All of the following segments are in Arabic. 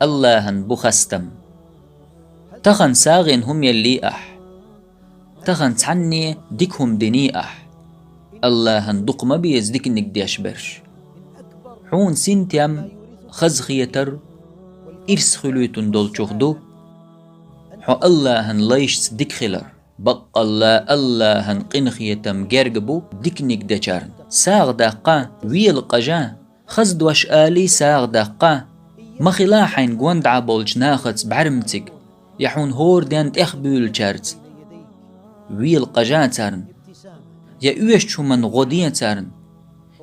اللهن بخستم تخن ساغن هم يلي أح تخن تعني ديكهم دني أح اللهن دق ما بيز ديك إنك ديش برش حون سنتيم خزخيتر إرس خلوتن دول چوخدو حو اللهن ليش ديك خلر بق اللهن قنخيتم جرجبو ديكنيك دچارن ساغ دقا ويل قجا خز دوش آلي ساغ دقا مخلا حين قوند عبولج ناخذ بعرمتك يحون هور دانت اخبول چارت ويل قجا تارن يا اوش چومن غوديا تارن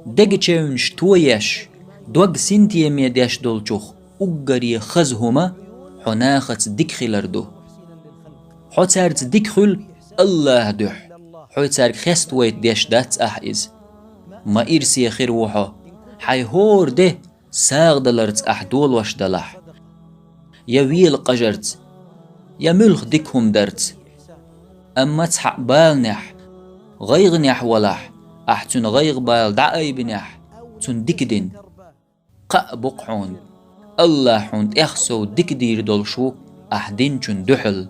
دگ چونش تويش دوغ سنتي ميداش دولچوخ اوغري خز هما حو ناخذ ديك خلردو حو تارت ديك خل الله دح حو تارك خست ويت ديش دات احيز ما إرسي خير وحو حي هور ده ساغ دلرت أحدول وش دلح يا ويل قجرت يا ملخ ديكهم درت أما تحق بالنح غيغ نح ولح أحتن غيغ بال دعاي بنح تن ديكدن قا بقحون الله حوند اخسو ديك دير دولشو أحدين چن دحل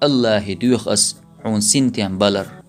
الله دوخ أس حون سنتين بلر